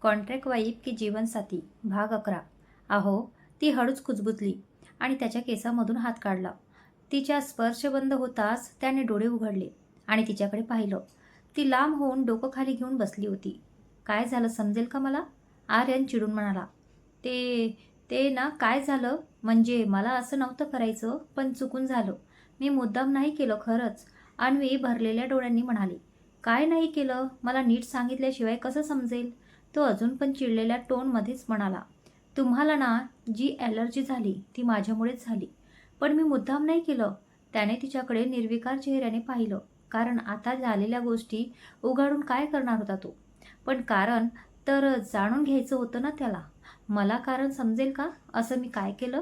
Contract wife की जीवनसाथी भाग 11. अहो, ती हळूच कुजबुजली आणि त्याच्या केसामधून हात काढला. तिच्या स्पर्श बंद होताच त्याने डोळे उघडले आणि तिच्याकडे पाहिलं. ती लांब होऊन डोकं खाली घेऊन बसली होती. काय झालं समजेल का मला? आर्यन चिडून म्हणाला. ते ते ना काय झालं म्हणजे मला असं नव्हतं करायचं, पण चुकून झालं. मी मुद्दाम नाही केलं खरंच. अन्वी भरलेल्या डोळ्यांनी म्हणाली. काय नाही केलं? मला नीट सांगितल्याशिवाय कसं समजेल? तो अजून पण चिडलेल्या टोनमध्येच म्हणाला. तुम्हाला ना जी ॲलर्जी झाली ती माझ्यामुळेच झाली. पण मी मुद्दाम नाही केलं. त्याने तिच्याकडे निर्विकार चेहऱ्याने पाहिलं. कारण आता झालेल्या गोष्टी उघडून काय करणार होता तो? पण कारण तर जाणून घ्यायचं होतं ना त्याला. मला कारण समजेल का असं मी काय केलं?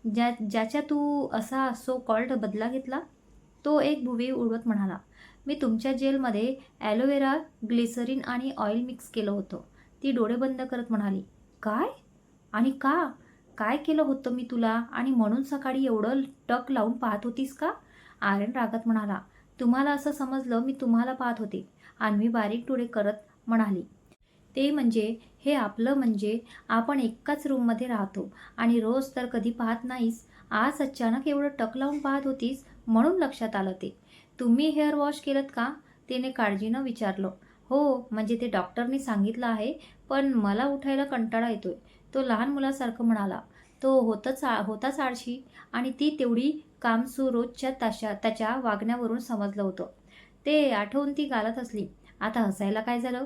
ज्याच्या तू असा सो कॉल्ड बदला घेतला? तो एक भुवई उडवत म्हणाला. मी तुमच्या जेलमध्ये ॲलोवेरा, ग्लिसरीन आणि ऑइल मिक्स केलं होतं. ती डोळे बंद करत म्हणाली. काय? आणि का? काय केलं होतं मी तुला आणि म्हणून सकाळी एवढं टक लावून पाहत होतीस का? आर्यन रागात म्हणाला. तुम्हाला असं समजलं मी तुम्हाला पाहत होते. अन्वी बारीक डोळे करत म्हणाली. ते म्हणजे हे आपलं म्हणजे आपण एकाच रूममध्ये राहतो आणि रोज तर कधी पाहत नाहीस. आज अचानक एवढं टक लावून पाहत होतीस म्हणून लक्षात आलं ते. तुम्ही हेअर वॉश केलंत का? तिने काळजीनं विचारलं. हो, म्हणजे ते डॉक्टरनी सांगितलं आहे, पण मला उठायला कंटाळा येतोय. तो लहान मुलासारखं म्हणाला. तो होताच आळशी आणि ती तेवढी कामसू रोजच्या त्याच्या वागण्यावरून समजलं होतं. ते आठवून ती गालात हसली. आता हसायला काय झालं?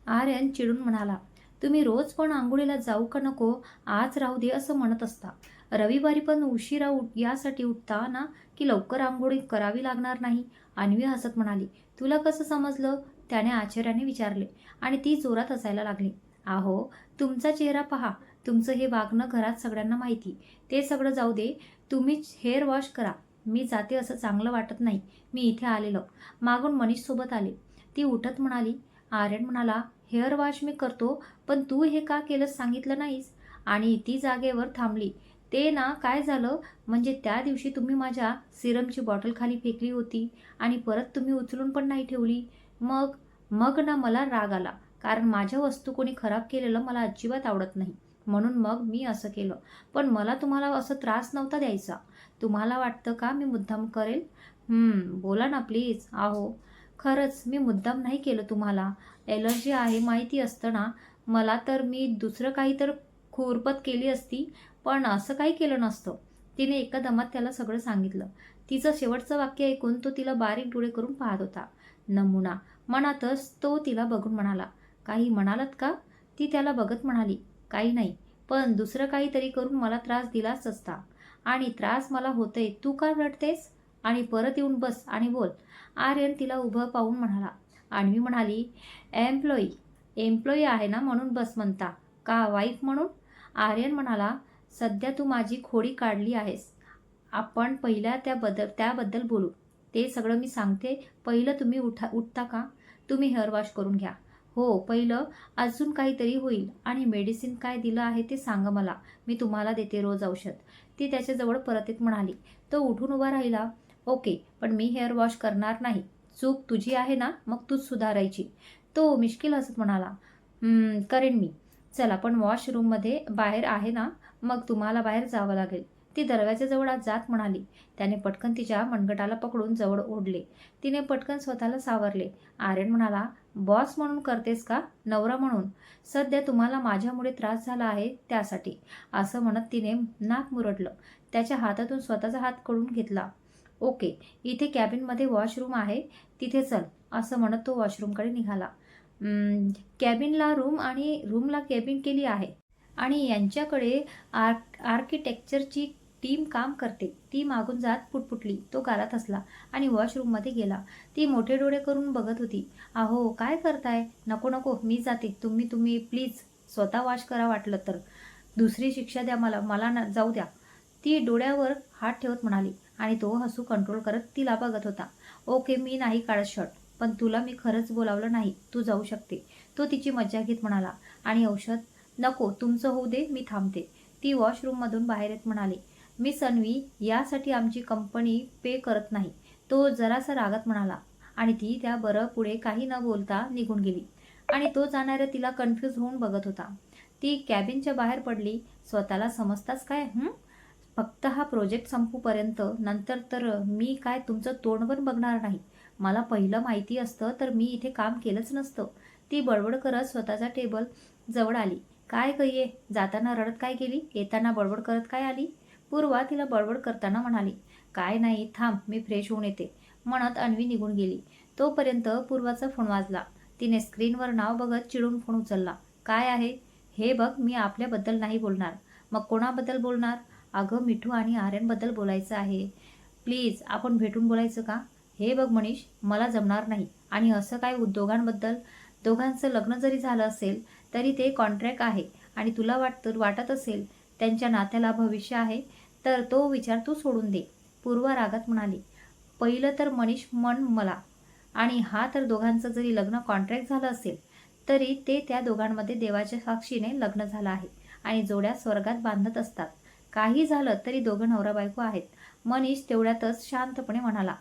आर्यन चिडून म्हणाला. तुम्ही रोज पण आंघोळीला जाऊ का नको, आज राहू दे असं म्हणत असता. रविवारी पण उशिरा यासाठी उठता ना की लवकर आंघोळी करावी लागणार नाही. अन्वी हसत म्हणाली. तुला कसं समजलं? त्याने आश्चर्याने विचारले आणि ती जोरात हसायला लागली. अहो, तुमचा चेहरा पहा. तुमचं हे वागणं घरात सगळ्यांना माहिती. ते सगळं जाऊ दे. तुम्हीच हेअर वॉश करा. मी जाते असं चांगलं वाटत नाही. मी इथे आलेलं. मागून मनीषसोबत आले. ती उठत म्हणाली. आर्यन म्हणाला. हेअर वॉश मी करतो, पण तू हे का केलंस सांगितलं नाहीस? आणि ती जागेवर थांबली. ते ना काय झालं म्हणजे त्या दिवशी तुम्ही माझ्या सिरमची बॉटल खाली फेकली होती आणि परत तुम्ही उचलून पण नाही ठेवली. मग मग ना मला राग आला. कारण माझ्या वस्तू कोणी खराब केलेलं मला अजिबात आवडत नाही. म्हणून मग मी असं केलं. पण मला तुम्हाला असं त्रास नव्हता द्यायचा. तुम्हाला वाटतं का मी मुद्दाम करेल? बोला ना प्लीज. अहो, खरंच मी मुद्दाम नाही केलं तुम्हाला. ॲलर्जी आहे माहिती असतं ना मला तर मी दुसरं काही तर खुरपत केली असती, पण असं काही केलं नसतं. तिने एका दमात त्याला सगळं सांगितलं. तिचं शेवटचं वाक्य ऐकून तो तिला बारीक डोळे करून पाहत होता. नमुना. मनातच तो तिला बघून म्हणाला. काही म्हणालात का? ती त्याला बघत म्हणाली. काही नाही, पण दुसरं काहीतरी करून मला त्रास दिलाच असता. आणि त्रास मला होतोय. तू का रडतेस? आणि परत येऊन बस आणि बोल. आर्यन तिला उभं पाहून म्हणाला. अन्वी म्हणाली. एम्प्लॉई आहे ना म्हणून बस म्हणता का वाईफ म्हणून? आर्यन म्हणाला. सध्या तू माझी खोडी काढली आहेस. आपण पहिल्या त्याबद्दल बोलू. ते सगळं मी सांगते. पहिलं तुम्ही उठता का? तुम्ही हेअर वॉश करून घ्या. हो, पहिलं अजून काहीतरी होईल. आणि मेडिसिन काय दिलं आहे ते सांगा मला. मी तुम्हाला देते रोज औषध. ती त्याच्याजवळ परत येत म्हणाली. तो उठून उभा राहिला. ओके, पण मी हेअर वॉश करणार नाही. चूक तुझी आहे ना, मग तूच सुधारायची. तो मिश्किल हसत म्हणाला. करेन मी. चला, पण वॉशरूममध्ये बाहेर आहे ना, मग तुम्हाला बाहेर जावं लागेल. ती दरवाजाजवळ आज जात म्हणाली. त्याने पटकन तिच्या मनगटाला पकडून जवळ ओढले. तिने पटकन स्वतःला सावरले. आर्यन म्हणाला. बॉस म्हणून करतेस का? नवरा म्हणून? सध्या तुम्हाला माझ्यामुळे त्रास झाला आहे त्यासाठी. असं म्हणत तिने नाक मुरडलं. त्याच्या हातातून स्वतःचा हात काढून घेतला. ओके, इथे कॅबिनमध्ये वॉशरूम आहे, तिथे चल. असं म्हणत तो वॉशरूमकडे निघाला. कॅबिनला रूम आणि रूमला कॅबिन केली आहे. आणि यांच्याकडे आर्किटेक्चरची टीम काम करते. ती मागून जात पुटपुटली. तो गालात हसला आणि वॉशरूममध्ये गेला. ती मोठे डोळे करून बघत होती. अहो, काय करताय? नको नको, मी जाते. तुम्ही प्लीज स्वतः वॉश करा वाटलं तर. दुसरी शिक्षा द्या मला. मला ना जाऊ द्या. ती डोळ्यावर हात ठेवत म्हणाली. आणि तो हसू कंट्रोल करत तिला बघत होता. ओके, मी नाही काढत शर्ट. पण तुला मी खरंच बोलावलं नाही. तू जाऊ शकते. तो तिची मज्जा घेत म्हणाला. आणि औषध? नको, तुमचं होऊ दे, मी थांबते. ती वॉशरूममधून बाहेर येत म्हणाली. मिस अन्वी, यासाठी आमची कंपनी पे करत नाही. तो जरासा रागात म्हणाला. आणि ती त्या बरं पुढे काही न बोलता निघून गेली. आणि तो जाणाऱ्या तिला कन्फ्यूज होऊन बघत होता. ती कॅबिनच्या बाहेर पडली. स्वतःला समजताच काय? फक्त हा प्रोजेक्ट संपूपर्यंत, नंतर तर मी काय तुमचं तोंड पण बघणार नाही. मला पहिलं माहिती असतं तर मी इथे काम केलंच नसतं. ती बडबड करत स्वतःच्या टेबल जवळ आली. काय ग ये, जाताना रडत काय गेली, येताना बडबड करत काय आली? पूर्वा तिला बडबड करताना म्हणाली. काय नाही, थांब मी फ्रेश होऊन येते, म्हणत अन्वी निघून गेली. तोपर्यंत पूर्वाचा फोन वाजला. तिने स्क्रीनवर नाव बघत चिडून फोन उचलला. काय आहे? हे बघ, मी आपल्याबद्दल नाही बोलणार. मग कोणाबद्दल बोलणार? अगं मिठू आणि आर्यनबद्दल बोलायचं आहे. प्लीज आपण भेटून बोलायचं का? हे बघ मनीष, मला जमणार नाही. आणि असं काय दोघांबद्दल? दोघांचं लग्न जरी झालं असेल तरी ते कॉन्ट्रॅक्ट आहे. आणि तुला वाटत असेल त्यांच्या नात्याला भविष्य आहे तर तो विचार तू सोडून दे. पूर्वा रागात म्हणाली. पहिलं तर मनीष म्हण मला. आणि हा तर दोघांचं जरी लग्न कॉन्ट्रॅक्ट झालं असेल तरी ते त्या दोघांमध्ये देवाच्या साक्षीने लग्न झालं आहे. आणि जोड्या स्वर्गात बांधत असतात. काही झालं तरी दोघं नवरा बायको आहेत. मनीष तेवढ्यातच शांतपणे म्हणाला.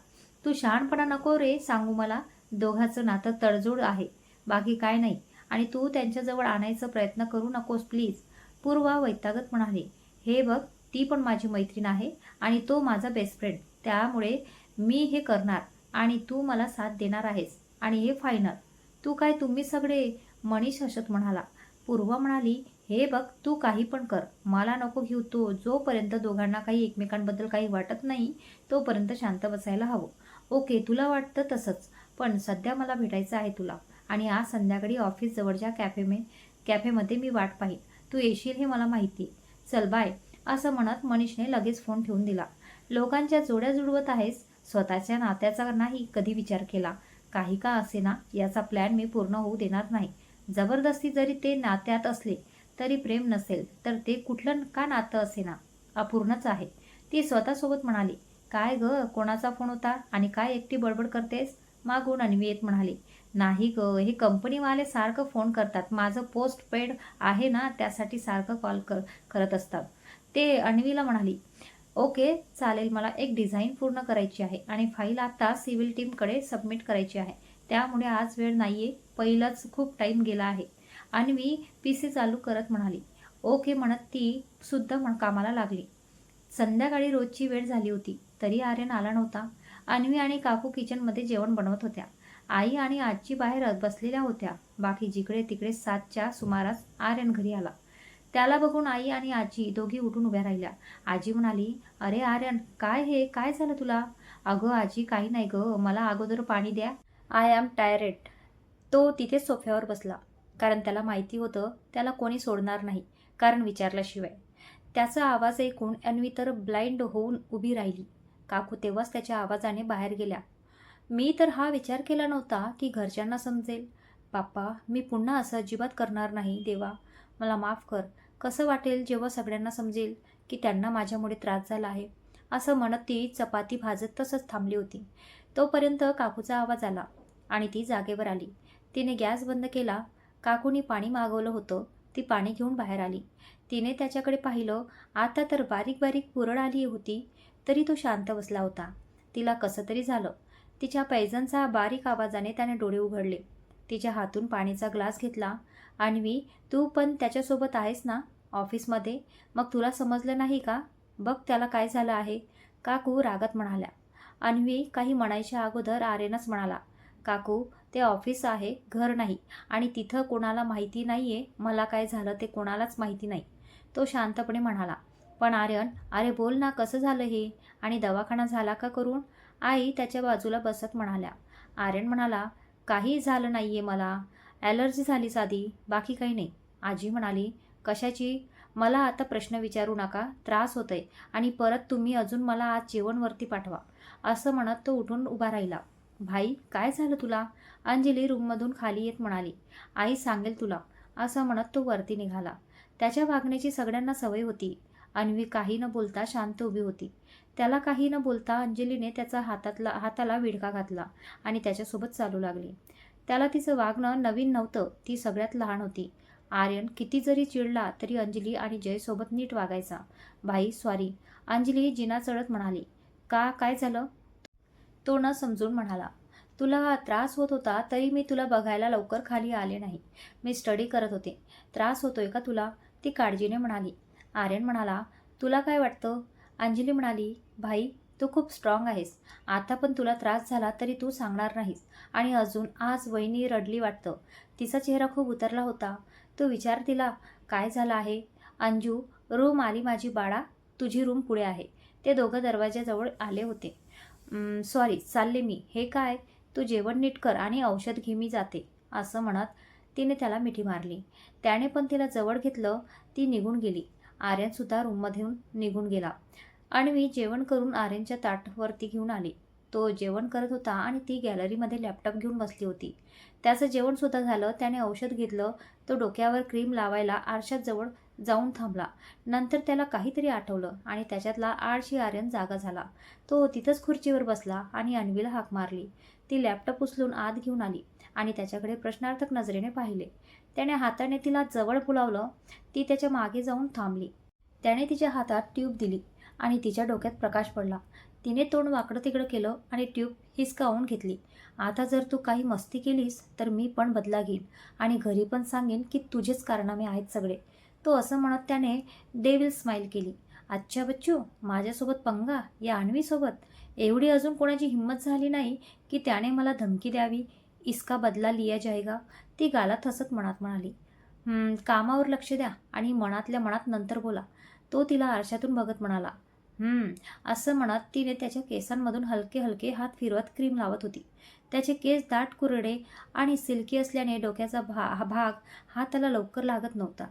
तू शहाणपणा नको रे सांगू मला. दोघांचं नातं तडजोड आहे, बाकी काय नाही. आणि तू त्यांच्याजवळ आणायचा प्रयत्न करू नकोस प्लीज. पूर्वा वैतागत म्हणाली. हे बघ, ती पण माझी मैत्रीण आहे आणि तो माझा बेस्ट फ्रेंड. त्यामुळे मी हे करणार आणि तू मला साथ देणार आहेस आणि हे फायनल. तू काय तुम्ही सगळे? मनीष हसत म्हणाला. पूर्वा म्हणाली. हे बघ, तू काही पण कर, मला नको घेऊ. तो जोपर्यंत दोघांना काही एकमेकांबद्दल काही वाटत नाही तोपर्यंत शांत बसायला हवं. ओके, तुला वाटतं तसंच, पण सध्या मला भेटायचं आहे तुला. आणि आज संध्याकाळी ऑफिस जवळच्या कॅफेमध्ये मी वाट पाहीन. तू येशील हे मला माहिती. चल बाय, असं म्हणत मनीषने लगेच फोन ठेवून दिला. लोकांच्या जोड्या जुळवत आहेस, स्वतःच्या नात्याचा नाही कधी विचार केला. काही का असेना याचा प्लॅन मी पूर्ण होऊ देणार नाही. जबरदस्ती जरी ते नात्यात असले तरी प्रेम नसेल तर ते कुठलं का नातं असेना, अपूर्णच आहे. ती स्वतःसोबत म्हणाली. काय ग, कोणाचा फोन होता आणि काय एकटी बडबड करतेस? मागून अन्वी येत म्हणाली. नाही ग, हे कंपनीवाले सारखं फोन करतात. माझं पोस्ट पेड आहे ना, त्यासाठी सारखं कॉल करत असतात. ते अन्वीला म्हणाली. ओके चालेल, मला एक डिझाईन पूर्ण करायची आहे आणि फाईल आता सिव्हिल टीमकडे सबमिट करायची आहे. त्यामुळे आज वेळ नाहीये, पहिलाच खूप टाईम गेला आहे. अन्वी पीसी चालू करत म्हणाली. ओके म्हणत ती सुद्धा कामाला लागली. संध्याकाळी रोजची वेळ झाली होती तरी आर्यन आला नव्हता. अन्वी आणि काकू किचनमध्ये जेवण बनवत होत्या. आई आणि आजी बाहेर बसलेल्या होत्या. बाकी जिकडे तिकडे 7च्या सुमारास आर्यन घरी आला. त्याला बघून आई आणि आजी दोघी उठून उभ्या राहिल्या. आजी म्हणाली. अरे आर्यन, काय हे, काय झालं तुला? अगं आजी, काही नाही ग, मला अगोदर पाणी द्या. I am tired. तो तिथेच सोफ्यावर बसला, कारण त्याला माहिती होतं त्याला कोणी सोडणार नाही, कारण विचारल्याशिवाय. त्याचा आवाज ऐकून अन्वी तर ब्लाइंड होऊन उभी राहिली. काकू तेव्हाच त्याच्या आवाजाने बाहेर गेल्या. मी तर हा विचार केला नव्हता की घरच्यांना समजेल. बाप्पा, मी पुन्हा असं अजिबात करणार नाही. देवा, मला माफ कर. कसं वाटेल जेव्हा सगळ्यांना समजेल की त्यांना माझ्यामुळे त्रास झाला आहे. असं म्हणत ती चपाती भाजत तसंच थांबली होती. तोपर्यंत काकूचा आवाज आला आणि ती जागेवर आली. तिने गॅस बंद केला. काकूनी पाणी मागवलं होतं. ती पाणी घेऊन बाहेर आली. तिने त्याच्याकडे पाहिलं. आता तर बारीक बारीक पुरळ आली होती तरी तो शांत बसला होता. तिला कसं तरी झालं. तिच्या पैजांचा बारीक आवाजाने त्याने डोळे उघडले. तिच्या हातून पाणीचा ग्लास घेतला. अन्वी, तू पण त्याच्यासोबत आहेस ना ऑफिसमध्ये? मग तुला समजलं नाही का? बघ त्याला काय झालं आहे. काकू रागात म्हणाल्या. अन्वी काही म्हणायच्या अगोदर आर्यनच म्हणाला. काकू, ते ऑफिस आहे, घर नाही. आणि तिथं कोणाला माहिती नाहीये मला काय झालं ते, कोणालाच माहिती नाही. तो शांतपणे म्हणाला. पण आर्यन, अरे बोल ना, कसं झालं हे? आणि दवाखाना झाला का करून? आई त्याच्या बाजूला बसत म्हणाल्या. आर्यन म्हणाला. काही झालं नाहीये मला, ॲलर्जी झाली साधी, बाकी काही नाही. आजी म्हणाली. कशाची? मला आता प्रश्न विचारू नका, त्रास होतोय. आणि परत तुम्ही अजून मला आज जेवणवरती पाठवा. असं म्हणत तो उठून उभा राहिला. भाई, काय झालं तुला? अंजली रूममधून खाली येत म्हणाली. आई सांगेल तुला. असं म्हणत तो वरती निघाला. त्याच्या वागण्याची सगळ्यांना सवय होती. अन्वी काही न बोलता शांत उभी होती. त्याला काही न बोलता अंजलीने त्याचा हाताला विडका घातला आणि त्याच्यासोबत चालू लागली. त्याला तिचं वागणं नवीन नव्हतं. ती सगळ्यात लहान होती. आर्यन किती जरी चिडला तरी अंजली आणि जयसोबत नीट वागायचा. भाई सॉरी, अंजली जिना चढत म्हणाली. का, काय झालं? तो न समजून म्हणाला. तुला त्रास होत होता तरी मी तुला बघायला लवकर खाली आले नाही. मी स्टडी करत होते. त्रास होतोय का तुला? ती काळजीने म्हणाली. आर्यन म्हणाला, तुला काय वाटतं? अंजली म्हणाली, भाई तू खूप स्ट्रॉंग आहेस. आता पण तुला त्रास झाला तरी तू सांगणार नाहीस. आणि अजून आज वहिनी रडली वाटतं. तिचा चेहरा खूप उतरला होता. तू विचार तिला काय झालं आहे. अंजू, रूम आली माझी बाळा, तुझी रूम पुढे आहे. ते दोघं दरवाज्याजवळ आले होते. सॉरी, चालले मी. हे काय? तू जेवण नीट कर आणि औषध घे, मी जाते, असं म्हणत तिने त्याला मिठी मारली. त्याने पण तिला जवळ घेतलं. ती निघून गेली. आर्यनसुद्धा रूममधून निघून गेला. अन्वी जेवण करून आर्यनच्या ताटवरती घेऊन आली. तो जेवण करत होता आणि ती गॅलरीमध्ये लॅपटॉप घेऊन बसली होती. त्याचं जेवणसुद्धा झालं. त्याने औषध घेतलं. तो डोक्यावर क्रीम लावायला आरशाजवळ जाऊन थांबला. नंतर त्याला काहीतरी आठवलं आणि त्याच्यातला आळशी आर्यन जागा झाला. तो तिथंच खुर्चीवर बसला आणि अन्वीला हाक मारली. ती लॅपटॉप उचलून आत घेऊन आली आणि त्याच्याकडे प्रश्नार्थक नजरेने पाहिले. त्याने हाताने तिला जवळ बोलावलं. ती त्याच्या मागे जाऊन थांबली. त्याने तिच्या हातात ट्यूब दिली आणि तिच्या डोक्यात प्रकाश पडला. तिने तोंड वाकडं तिकडं केलं आणि ट्यूब हिसकावून घेतली. आता जर तू काही मस्ती केलीस तर मी पण बदला घेईन आणि घरी पण सांगेन की तुझेच कारनामे आहेत सगळे. तो असं म्हणत त्याने डेव्हिल स्माईल केली. अच्छा बच्चू, माझ्यासोबत पंगा, या अन्वीसोबत? एवढी अजून कोणाची हिंमत झाली नाही की त्याने मला धमकी द्यावी. इसका बदला लिया जाएगा, ती गालात हसत मनात म्हणाली. कामावर लक्ष द्या आणि मनातल्या मनात नंतर बोला, तो तिला आरशातून बघत म्हणाला. असं म्हणत तिने त्याच्या केसांमधून हलके हलके हात फिरवत क्रीम लावत होती. त्याचे केस दाट कुरडे आणि सिल्की असल्याने डोक्याचा भाग हाताला लवकर लागत नव्हता.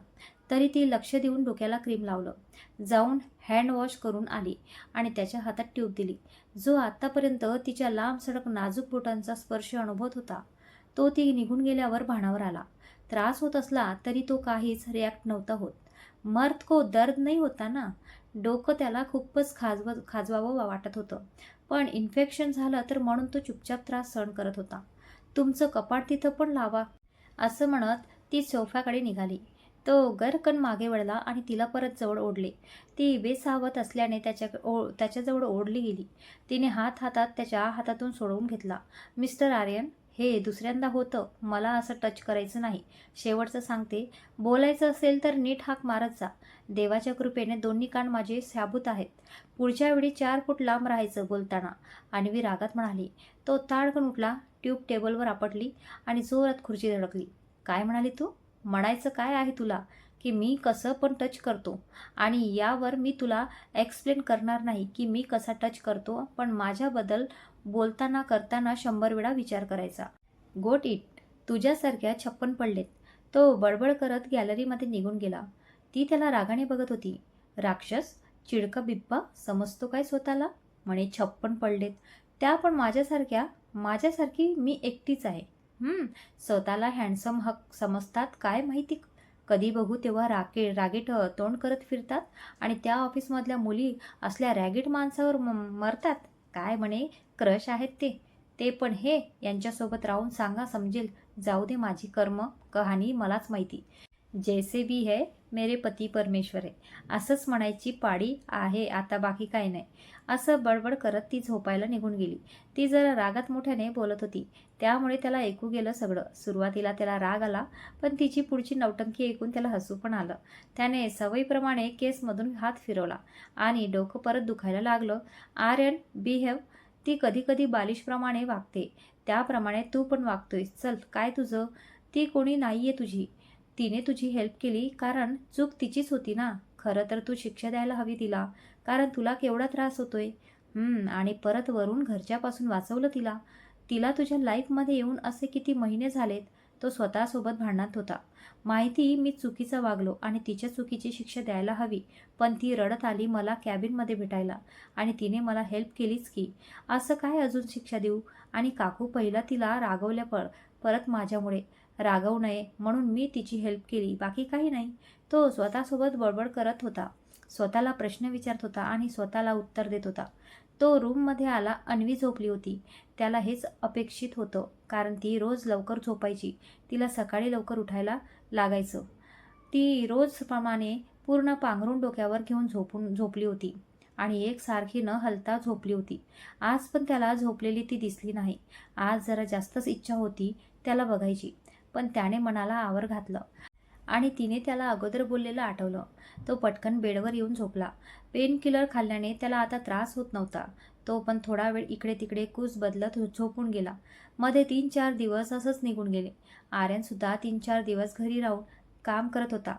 तरी ती लक्ष देऊन डोक्याला क्रीम लावलं. जाऊन हँड वॉश करून आली आणि त्याच्या हातात ट्यूब दिली. जो आत्तापर्यंत तिच्या लांब सडक नाजूक बोटांचा स्पर्श अनुभवत होता, तो ती निघून गेल्यावर भानावर आला. त्रास होत असला तरी तो काहीच रिॲक्ट नव्हता होत. मर्द को दर्द नाही होता ना. डोकं त्याला खूपच खाजवावं वाटत होतं. पण इन्फेक्शन झालं तर म्हणून तो चुपचाप त्रास सहन करत होता. तुमचं कपाट तिथं पण लावा, असं म्हणत ती सोफ्याकडे निघाली. तो गरकन मागे वळला आणि तिला परत जवळ ओढले. ती बेसावत असल्याने त्याच्याजवळ ओढली गेली. तिने हातात त्याच्या हातातून सोडवून घेतला. मिस्टर आर्यन, हे दुसऱ्यांदा होतं. मला असं टच करायचं नाही. शेवटचं सांगते. बोलायचं असेल तर नीट हाक मारत जा. देवाच्या कृपेने दोन्ही कान माझे साबूत आहेत. पुढच्या वेळी 4 फूट लांब राहायचं बोलताना, अन्वी रागात म्हणाली. तो ताडकन उठला. ट्यूब टेबलवर आपटली आणि जोरात खुर्ची धडकली. काय म्हणाली तू? म्हणायचं काय आहे तुला की मी कसं पण टच करतो आणि यावर मी तुला एक्सप्लेन करणार नाही की मी कसा टच करतो, पण माझ्याबद्दल बोलताना करताना 100 वेळा विचार करायचा. Got it. तुझ्यासारख्या 56 पडलेत. तो बडबड करत गॅलरीमध्ये निघून गेला. ती त्याला रागाने बघत होती. राक्षस, चिडका बिब्बा, समजतो काय स्वतःला? म्हणे 56 पडलेत, त्या पण माझ्यासारखी मी एकटीच आहे. स्वतःला हँडसम हक समजतात काय माहिती. कधी बघू तेव्हा रागीट तोंड करत फिरतात आणि त्या ऑफिसमधल्या मुली असल्या रॅगीट माणसावर मरतात. काय म्हणे क्रश आहेत ते पण हे यांच्यासोबत राहून सांगा समजेल. जाऊ दे, माझी कर्म कहाणी मलाच माहिती. जैसे भी है मेरे पती परमेश्वर आहे, असंच म्हणायची पाडी आहे आता, बाकी काय नाही. असं बडबड करत ती झोपायला निघून गेली. ती जरा रागात मोठ्याने बोलत होती, त्यामुळे त्याला ऐकू गेलं सगळं. सुरुवातीला त्याला राग आला, पण तिची पुढची नौटंकी ऐकून त्याला हसू पण आलं. त्याने सवयीप्रमाणे केसमधून हात फिरवला आणि डोकं परत दुखायला लागलं. आर्यन, बिहेव. ती कधी कधी बालिशप्रमाणे वागते, त्याप्रमाणे तू पण वागतोय. चल, काय तुझं? ती कोणी नाहीये तुझी. तिने तुझी हेल्प केली कारण चूक तिचीच होती ना. खरं तर तू शिक्षा द्यायला हवी तिला, कारण तुला केवढा त्रास होतोय. आणि परत वरून घरच्यापासून वाचवलं तिला. तिला तुझ्या लाईफमध्ये येऊन असे किती महिने झालेत. तो स्वतःसोबत भांडणात होता. माहिती मी चुकीचा वागलो आणि तिच्या चुकीची शिक्षा द्यायला हवी, पण ती रडत आली मला कॅबिनमध्ये भेटायला आणि तिने मला हेल्प केलीच की. असं काय अजून शिक्षा देऊ? आणि काकू पहिला तिला रागवल्या परत माझ्यामुळे. रागवू नये म्हणून मी तिची हेल्प केली, बाकी काही नाही. तो स्वतःसोबत बडबड करत होता, स्वतःला प्रश्न विचारत होता आणि स्वतःला उत्तर देत होता. तो रूममध्ये आला. अन्वी झोपली होती. त्याला हेच अपेक्षित होतं, कारण ती रोज लवकर झोपायची. तिला सकाळी लवकर उठायला लागायचं. ती रोजप्रमाणे पूर्ण पांघरून डोक्यावर घेऊन झोपली होती. आणि एकसारखी न हलता झोपली होती. आज पण त्याला झोपलेली ती दिसली नाही. आज जरा जास्तच इच्छा होती त्याला बघायची. पण त्याने मनाला आवर घातलं आणि तिने त्याला अगोदर बोललेलं आठवलं. तो पटकन बेडवर येऊन झोपला. पेन किलर खाल्ल्याने त्याला आता त्रास होत नव्हता. तो पण थोडा वेळ इकडे तिकडे कूस बदलत झोपून गेला. मध्ये 3-4 दिवस असंच निघून गेले. आर्यनसुद्धा 3-4 दिवस घरी राहून काम करत होता.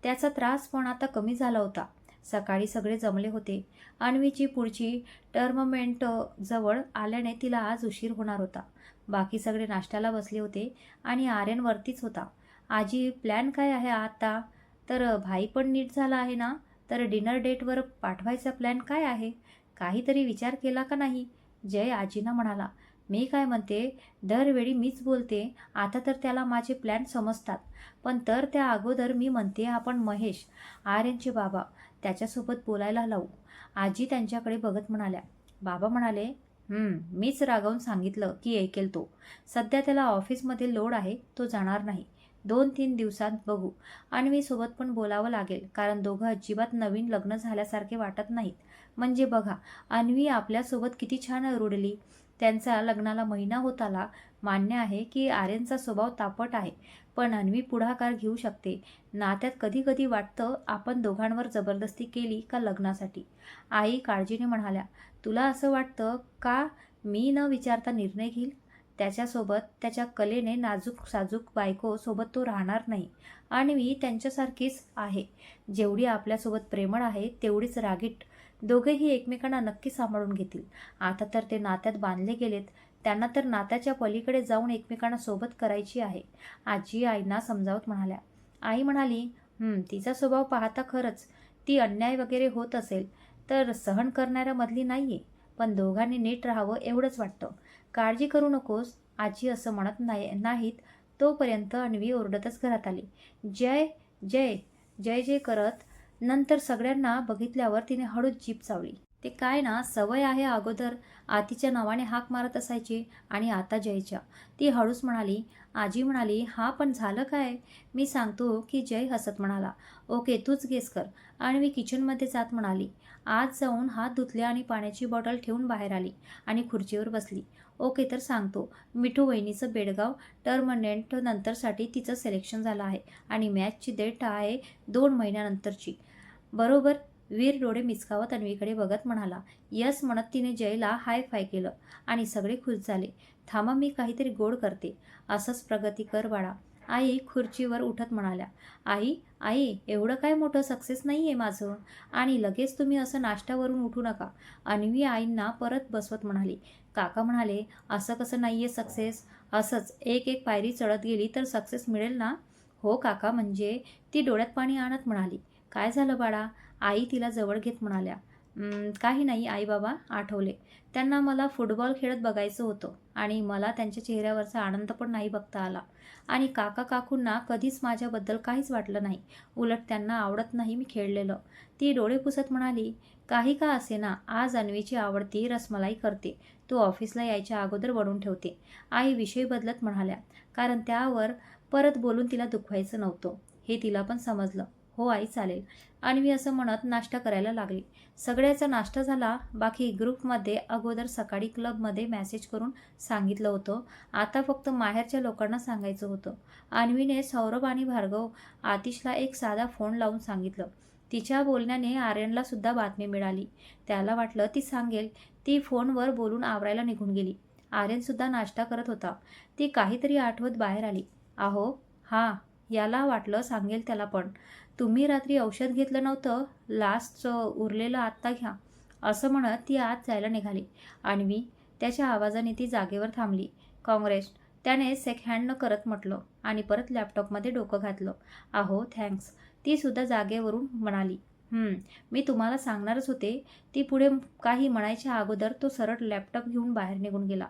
त्याचा त्रास पण आता कमी झाला होता. सकाळी सगळे जमले होते. अन्वीची पुढची टर्ममेंट जवळ आल्याने तिला आज उशीर होणार होता. बाकी सगळे नाश्त्याला बसले होते आणि आर्यन वरतीच होता. आजी, प्लॅन काय आहे आता? तर भाई पण नीट झाला आहे ना? तर डिनर डेटवर पाठवायचा प्लॅन काय आहे? काहीतरी विचार केला का नाही? जय आजींना म्हणाला. मी काय म्हणते, दरवेळी मीच बोलते. आता तर त्याला माझे प्लॅन समजतात. पण तर त्या अगोदर मी म्हणते आपण महेश, आर्यनचे बाबा, त्याच्यासोबत बोलायला लावू. आजी त्यांच्याकडे बघत म्हणाल्या. बाबा म्हणाले, मीच रागावून सांगितलं की ऐकेल तो. सध्या त्याला ऑफिसमध्ये लोड आहे, तो जाणार नाही. 2-3 दिवसात बघू. अन्वीसोबत पण बोलावं लागेल, कारण दोघं अजिबात नवीन लग्न झाल्यासारखे वाटत नाहीत. म्हणजे बघा, अन्वी आपल्यासोबत किती छान रुळली. त्यांचा लग्नाला महिना होत आला. मान्य आहे की आर्यनचा स्वभाव तापट आहे, पण अन्वी पुढाकार घेऊ शकते. नात्यात कधी कधी वाटतं आपण दोघांवर जबरदस्ती केली का लग्नासाठी. आई काळजीने म्हणाल्या. तुला असं वाटतं का मी न विचारता निर्णय घेईल? त्याच्यासोबत त्याच्या कलेने नाजूक साजूक बायको सोबत तो राहणार नाही. अन्वी त्यांच्यासारखीच आहे. जेवढी आपल्यासोबत प्रेमळ आहे तेवढीच रागीट. दोघेही एकमेकांना नक्की सांभाळून घेतील. आता तर ते नात्यात बांधले गेलेत. त्यांना तर नात्याच्या पलीकडे जाऊन एकमेकांना सोबत करायची आहे. आजी आईंना समजावत म्हणाल्या. आई म्हणाली, तिचा स्वभाव पाहता खरंच ती अन्याय वगैरे होत असेल तर सहन करणाऱ्या मधली नाहीये. पण दोघांनी नीट राहावं एवढंच वाटतं. काळजी करू नकोस, आजी असं म्हणत नाहीत तोपर्यंत अन्वी ओरडतच घरात आली. जय जय जय जय करत. नंतर सगळ्यांना बघितल्यावर तिने हळूच जीभ चावली. ते काय ना, सवय आहे. अगोदर आतीच्या नावाने हाक मारत असायची आणि आता जयच्या. ती हळूच म्हणाली. आजी म्हणाली, हा पण झालं काय? मी सांगतो की जय हसत म्हणाला. ओके, तूच गेस कर. आणि मी किचनमध्ये जात म्हणाली. आज जाऊन हात धुतले आणि पाण्याची बॉटल ठेवून बाहेर आली आणि खुर्चीवर बसली. ओके, तर सांगतो. मिठू वहिनीचं बेडगाव टर्मनेंट नंतरसाठी तिचं सिलेक्शन झालं आहे आणि मॅचची डेट आहे 2 महिन्यानंतरची. बरोबर? वीर डोळे मिचकावत अन्वीकडे बघत म्हणाला. यस म्हणत तिने जयला हाय फाय केलं आणि सगळे खुश झाले. थांबा, मी काहीतरी गोड करते. असंच प्रगती कर बाळा. आई खुर्चीवर उठत म्हणाल्या. आई आई एवढं काय मोठं सक्सेस नाही आहे माझं. आणि लगेच तुम्ही असं नाश्त्यावरून उठू नका. अन्वी आईंना परत बसवत म्हणाली. काका म्हणाले, असं कसं नाही आहे सक्सेस? असंच एक एक पायरी चढत गेली तर सक्सेस मिळेल ना? हो काका, म्हणजे? ती डोळ्यात पाणी आणत म्हणाली. काय झालं बाळा? आई तिला जवळ घेत म्हणाल्या. काही नाही आई बाबा, आठवले. त्यांना मला फुटबॉल खेळत बघायचं होतं आणि मला त्यांच्या चेहऱ्यावरचा आनंद पण नाही बघता आला. आणि काका काकूंना कधीच माझ्याबद्दल काहीच वाटलं नाही. उलट त्यांना आवडत नाही मी खेळलेलं. ती डोळे पुसत म्हणाली. काही का असेना, आज अन्वीची आवडती रसमलाई करते. तू ऑफिसला यायच्या अगोदर बनवून ठेवते. आई विषय बदलत म्हणाल्या, कारण त्यावर परत बोलून तिला दुखवायचं नव्हतं हे तिला पण समजलं. हो आई, चालेल. अन्वी असं म्हणत नाश्ता करायला लागली. सगळ्याचा नाश्ता झाला. बाकी ग्रुपमध्ये अगोदर सकाळी क्लबमध्ये मेसेज करून सांगितलं होतं. आता फक्त माहेरच्या लोकांना सांगायचं होतं. अन्वीने सौरभ आणि भार्गव आतिशला एक साधा फोन लावून सांगितलं. तिच्या बोलण्याने आर्यनला सुद्धा बातमी मिळाली. त्याला वाटलं ती सांगेल. ती फोनवर बोलून आवरायला निघून गेली. आर्यनसुद्धा नाश्ता करत होता. ती काहीतरी आठवत बाहेर आली. अहो, हां, याला वाटलं सांगेल त्याला पण. तुम्ही रात्री औषध घेतलं नव्हतं, लास्ट उरलेलं आत्ता घ्या, असं म्हणत ती आत जायला निघाली. अन्वी त्याच्या आवाजाने ती जागेवर थांबली. काँग्रेस, त्याने सेकहँड करत म्हटलं आणि परत लॅपटॉपमध्ये डोकं घातलं. अहो थँक्स, ती सुद्धा जागेवरून म्हणाली. मी तुम्हाला सांगणारच होते. ती पुढे काही म्हणायच्या अगोदर तो सरळ लॅपटॉप घेऊन बाहेर निघून गेला.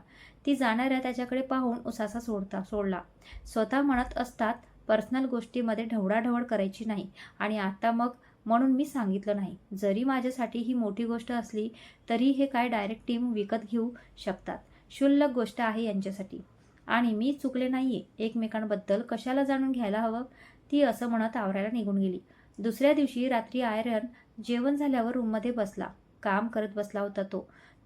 ती जाणाऱ्या त्याच्याकडे पाहून उसासा सोडला. स्वतः म्हणत असतात पर्सनल गोष्टीमध्ये ढवळाढवळ करायची नाही आणि आता मग म्हणून मी सांगितलं नाही. जरी माझ्यासाठी ही मोठी गोष्ट असली तरी हे काय डायरेक्ट टीम विकत घेऊ शकतात. क्षुल्लक गोष्ट आहे यांच्यासाठी. आणि मी चुकले नाहीये. एकमेकांबद्दल कशाला जाणून घ्यायला हवं? ती असं म्हणत आवरायला निघून गेली. दुसऱ्या दिवशी रात्री आर्यन जेवण झाल्यावर रूममध्ये बसला. काम करत बसला होता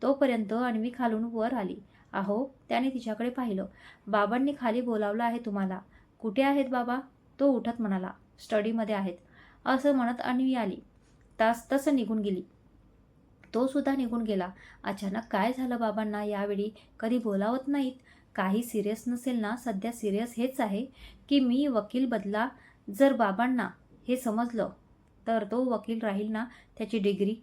तोपर्यंत अन्वी खालून वर आली. अहो, त्याने तिच्याकडे पाहिलं. बाबांनी खाली बोलावलं आहे तुम्हाला. कुठे आहेत बाबा? तो उठत म्हणाला. स्टडीमध्ये आहेत. असं म्हणत अन्वी आली. तसं निघून गेली. तो सुद्धा निघून गेला. अचानक काय झालं बाबांना यावेळी? कधी बोलावत नाहीत. काही सिरियस नसेल ना? सध्या सिरियस हेच आहे की मी वकील बदला. जर बाबांना हे समजलं तर तो वकील राहील ना? त्याची डिग्री.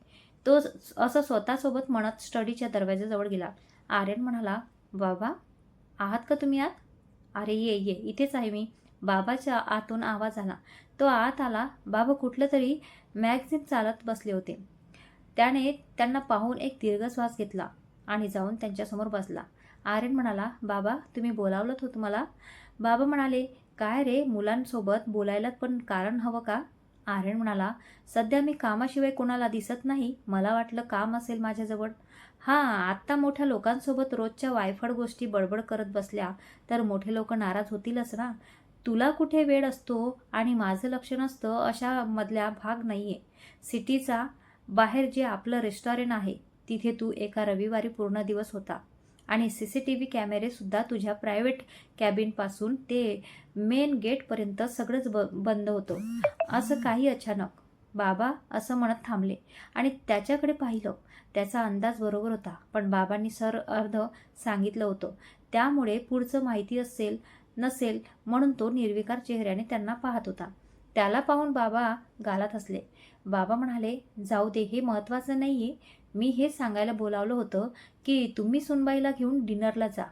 तो असं स्वतःसोबत म्हणत स्टडीच्या दरवाजाजवळ गेला. आर्यन म्हणाला, बाबा आहात का तुम्ही आत? अरे ये ये, इथेच आहे मी. बाबाच्या आतून आवाज आला. तो आत आला. बाबा कुठलं तरी मॅगझिन चालत बसले होते. त्याने त्यांना पाहून एक दीर्घ श्वास घेतला आणि जाऊन त्यांच्यासमोर बसला. आर्यन म्हणाला, बाबा तुम्ही बोलावलं होतं मला? बाबा म्हणाले, काय रे, मुलांसोबत बोलायला पण कारण हवं का? आर्यन म्हणाला, सध्या मी कामाशिवाय कोणाला दिसत नाही. मला वाटलं काम असेल माझ्याजवळ. हां, आत्ता मोठ्या लोकांसोबत रोजच्या वायफळ गोष्टी बडबड करत बसल्या तर मोठे लोक नाराज होतीलच ना. तुला कुठे वेळ असतो आणि माझं लक्ष नसतं अशा मधल्या भाग नाही आहे. सिटीचा बाहेर जे आपलं रेस्टॉरंट आहे तिथे तू एका रविवारी पूर्ण दिवस होता आणि CCTV कॅमेरेसुद्धा तुझ्या प्रायव्हेट कॅबिनपासून ते मेन गेटपर्यंत सगळंच बंद होतं. असं काही अचानक. बाबा असं म्हणत थांबले आणि त्याच्याकडे पाहिलं. त्याचा अंदाज बरोबर होता, पण बाबांनी अर्ध सांगितलं होतं. त्यामुळे पुढचं माहिती नसेल म्हणून तो निर्विकार चेहऱ्याने त्यांना पाहत होता. त्याला पाहून बाबा गालात हसले. बाबा म्हणाले, जाऊ दे, हे महत्त्वाचं नाही आहे. मी हे सांगायला बोलावलं होतं की तुम्ही सुनबाईला घेऊन डिनरला जा.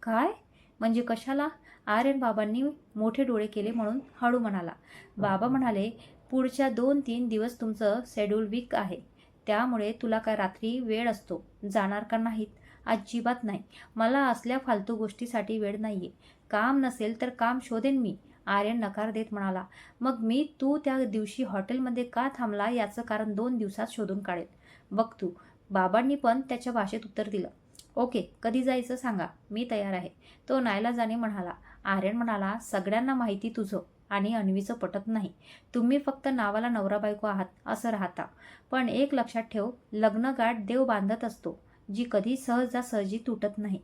काय? म्हणजे कशाला? आर्यन बाबांनी मोठे डोळे केले म्हणून हळू म्हणाला. बाबा म्हणाले, पुढच्या 2-3 दिवस तुमचं शेड्यूल वीक आहे. त्यामुळे तुला काय रात्री वेळ असतो. जाणार का नाहीत? अजिबात नाही. मला असल्या फालतू गोष्टीसाठी वेळ नाही आहे. काम नसेल तर काम शोधेन मी. आर्यन नकार देत म्हणाला, मग मी तू त्या दिवशी हॉटेलमध्ये का थांबला याचं कारण 2 दिवसात शोधून काढेल. बघ तू. बाबांनी पण त्याच्या भाषेत उत्तर दिलं. ओके, कधी जायचं सांगा, मी तयार आहे. तो नाईलाजाने म्हणाला. आर्यन म्हणाला, सगळ्यांना माहिती तुझं आणि अन्वीचं पटत नाही. तुम्ही फक्त नावाला नवरा बायको आहात असं राहता. पण एक लक्षात ठेव, लग्नगाठ देव बांधत असतो, जी कधी सहजासहजी तुटत नाही.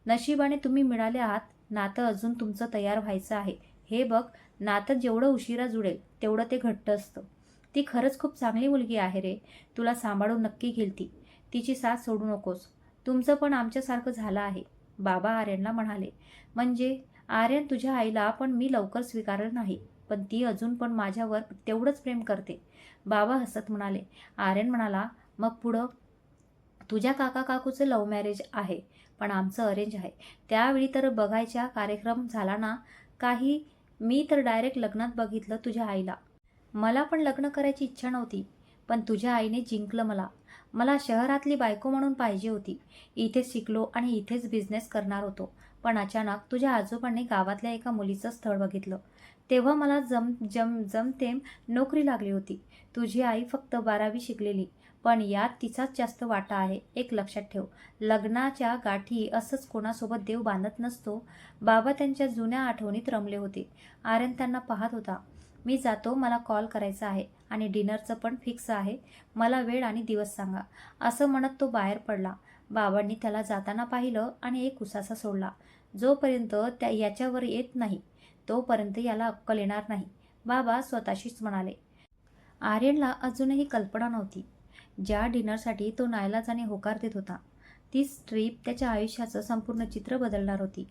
नशिबाने तुम्ही मिळाले आहात. नातं अजून तुमचं तयार व्हायचं आहे. हे बघ, नातं जेवढं उशिरा जुळेल तेवढं ते घट्ट असतं. ती खरंच खूप चांगली मुलगी आहे रे. तुला सांभाळून नक्की घेईल ती. तिची साथ सोडू नकोस. तुमचं पण आमच्यासारखं झालं आहे. बाबा आर्यनला म्हणाले. म्हणजे आर्यन, तुझ्या आईला पण मी लवकर स्वीकारलं नाही, पण ती अजून पण माझ्यावर तेवढंच प्रेम करते. बाबा हसत म्हणाले. आर्यन म्हणाला, मग पुढं? तुझ्या काका काकूचं लव्ह मॅरेज आहे, पण आमचं अरेंज आहे. त्यावेळी तर बघायचा कार्यक्रम झाला ना काही. मी तर डायरेक्ट लग्नात बघितलं तुझ्या आईला. मला पण लग्न करायची इच्छा नव्हती, पण तुझ्या आईने जिंकलं मला. मला शहरातली बायको म्हणून पाहिजे होती. इथेच शिकलो आणि इथेच बिझनेस करणार होतो. पण अचानक तुझ्या आजोबांनी गावातल्या एका मुलीचं स्थळ बघितलं. तेव्हा मला जमतेम नोकरी लागली होती. तुझी आई फक्त 12वी शिकलेली, पण यात तिचाच जास्त वाटा आहे. एक लक्षात ठेव, लग्नाच्या गाठी असंच कोणासोबत देव बांधत नसतो. बाबा त्यांच्या जुन्या आठवणीत रमले होते. आर्यन त्यांना पाहत होता. मी जातो, मला कॉल करायचा आहे आणि डिनरचं पण फिक्स आहे. मला वेळ आणि दिवस सांगा. असं म्हणत तो बाहेर पडला. बाबांनी त्याला जाताना पाहिलं आणि एक उसासा सोडला. जोपर्यंत याच्यावर येत नाही तोपर्यंत याला अक्कल येणार नाही, बाबा स्वतःशीच म्हणाले. आर्यनला अजूनही कल्पना नव्हती. ज्या डिनरसाठी तो नाईलाजाने होकार देत होता, तीच ट्रीप त्याच्या आयुष्याचं संपूर्ण चित्र बदलणार होती.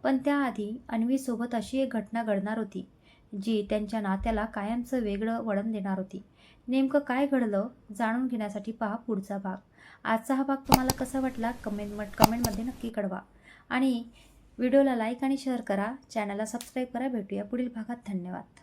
पण त्याआधी अन्वीसोबत अशी एक घटना घडणार होती जी त्यांच्या नात्याला कायमचं वेगळं वळण देणार होती. नेमकं काय घडलं जाणून घेण्यासाठी पहा पुढचा भाग. आजचा हा भाग तुम्हाला कसा वाटला कमेंटमध्ये नक्की कळवा आणि व्हिडिओला लाईक आणि शेअर करा. चॅनलला सबस्क्राईब करा. भेटूया पुढील भागात. धन्यवाद.